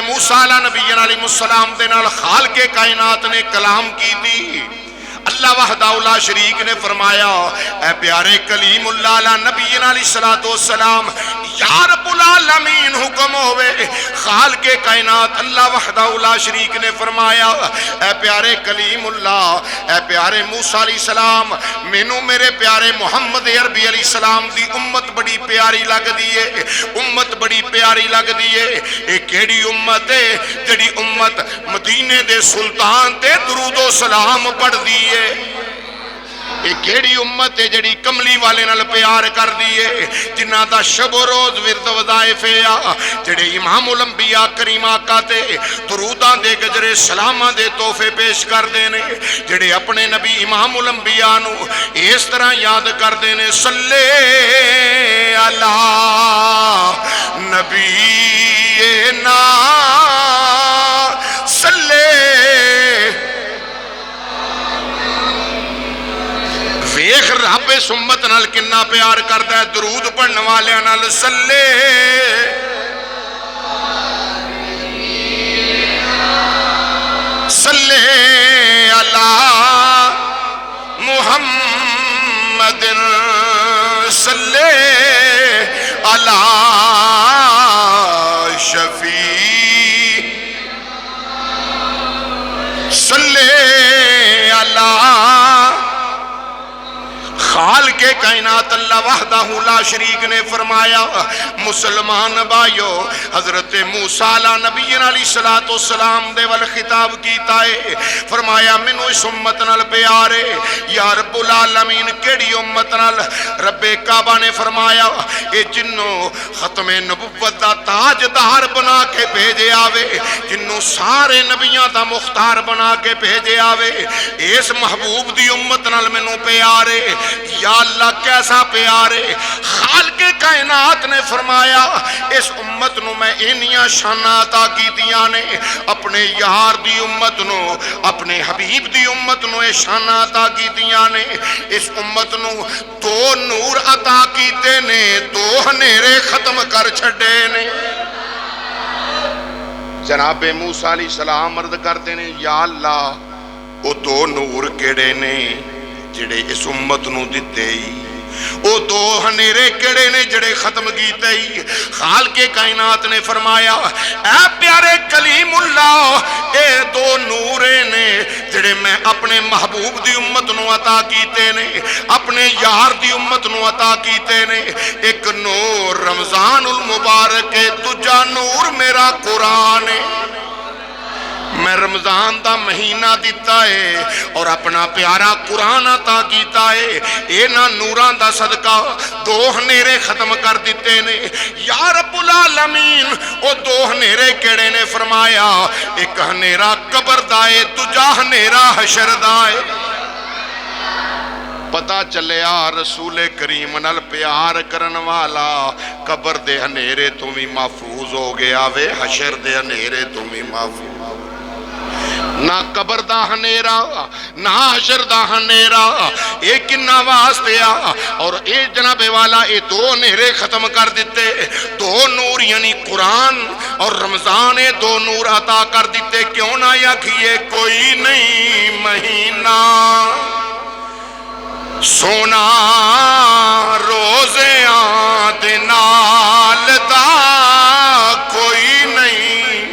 موسیٰ علیہ نبی علیہ السلام دے نال خالق کائنات نے کلام کی تھی۔ اللہ وحدہ لا شریک نے فرمایا اے پیارے کلیم اللہ علیہ نبی علیہ السلام یا رب العالمین حکم ہوئے خالق کائنات اللہ وحدہ لا شریک نے فرمایا اے پیارے کلیم اللہ اے پیارے موسیٰ علیہ السلام مینوں میرے پیارے محمد عربی علیہ السلام دی امت بڑی پیاری لگ دیئے، امت بڑی پیاری لگ دیئے۔ ایک کیڑی امت ہے جڑی امت مدینے دے سلطان تے درود و سلام پڑھ دیئے، ایک کیڑی امت ہے جڑی کملی والے نال پیار کر دیئے، جنہ دا شب و روز ورد وظائف ہے، جڑے امام الانبیاء کریم آقا تے دروداں دے گجرے سلاماں دے تحفے پیش کر دینے، جڑے اپنے نبی امام الانبیاء نو اس طرح یاد کر دینے صلی علی نبینا صلی ویخ رب اس امت نال کنا پیار کرتا ہے، درود پڑھن والے نال صلی صلی علی محمد صلی علی شفیع صلی علی خالق کائنات اللہ وحدہ لا شریک نے فرمایا مسلمان بھائیو حضرت موسیٰ علیہ نبی علیہ السلام دے وال خطاب کیتا ہے، فرمایا منو اس امت نال پیارے یا رب العالمین کیڑی امت نال؟ رب کعبہ نے فرمایا اے جنوں ختم نبوت دا تاج دار بنا کے بھیجے آوے، جنوں سارے نبیاں دا مختار بنا کے بھیجے آوے، اس محبوب دی امت نال منو پیارے۔ یا اللہ کیسا پیارے؟ خالق کائنات نے فرمایا اس امت نو میں انیاں شاناں عطا کیتیاں نے، اپنے یار دی امت نو اپنے حبیب دی امت نو اے شاناں عطا کیتیاں نے، اس امت نو دو نور عطا کیتے نے، دو ہنیرے ختم کر چھڑے نے۔ جناب موسیٰ علیہ السلام عرض کرتے نے یا اللہ وہ دو نور کیڑے نے جڑے اس امت نو دیتے ہی، او دو ہنیرے کیڑے نے جڑے ختم کیتے ہی؟ خالق کائنات نے فرمایا اے پیارے کلیم اللہ اے دو نورے نے جڑے میں اپنے محبوب دی امت نو عطا کیتے نے، اپنے یار دی امت نو عطا کیتے نے۔ ایک نور رمضان المبارک ہے، دوجا نور میرا قرآن ہے، میں رمضان دا مہینہ دیتا ہے اور اپنا پیارا قرآن عطا کیتا ہے، اینا نوران دا صدقہ دو ہنیرے ختم کر دیتے نے۔ یا رب العالمین او دو ہنیرے کیڑے نے؟ فرمایا ایک ہنیرا قبر دائے، دوجا ہنیرا حشر دائے۔ پتا چلیا رسول کریم نال پیار کرن والا قبر دے ہنیرے تو بھی محفوظ ہو گیا وے، حشر دے ہنیرے تو بھی محفوظ۔ نہ قبر دا ہنیرا نہ حشر دا ہنیرا، اے کنا واسطے آ اور اے جناب والا اے دو ہنیرے ختم کر دیتے، دو نور یعنی قرآن اور رمضان اے دو نور عطا کر دیتے۔ کیوں نہ یکھیے کوئی نہیں مہینہ سونا روزے آدھ نال دا کوئی نہیں،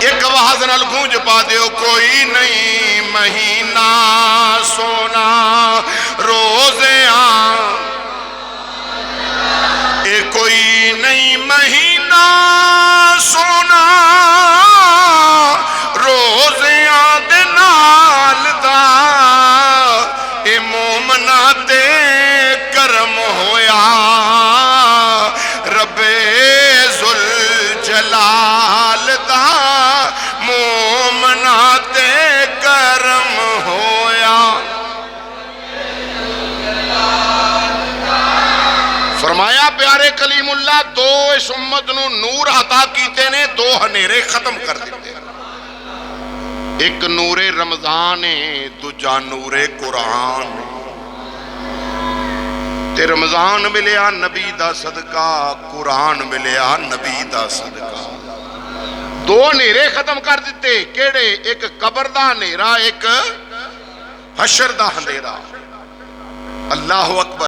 ایک آواز نال گونج پا دیو کوئی نہیں مہینہ سونا روزے آدھ، اے کوئی نہیں مہینہ سونا روزے آدھ نال دا، اے مومنہ تے کرم ہویا رب ذوالجلال دا، مومنہ تے کرم ہویا۔ فرمایا پیارے کلیم اللہ دو اس امت نو نور عطا کیتے نے، دو ہنیرے ختم کر دیتے۔ ایک نور رمضان ہے، دوجا نور قرآن۔ تے رمضان ملیا نبی دا صدقہ، قرآن ملیا نبی دا صدقہ۔ دو نیرے ختم کر دیتے، کیڑے؟ ایک قبر دا نیرہ، ایک حشر دا اندھیرا۔ اللہ اکبر۔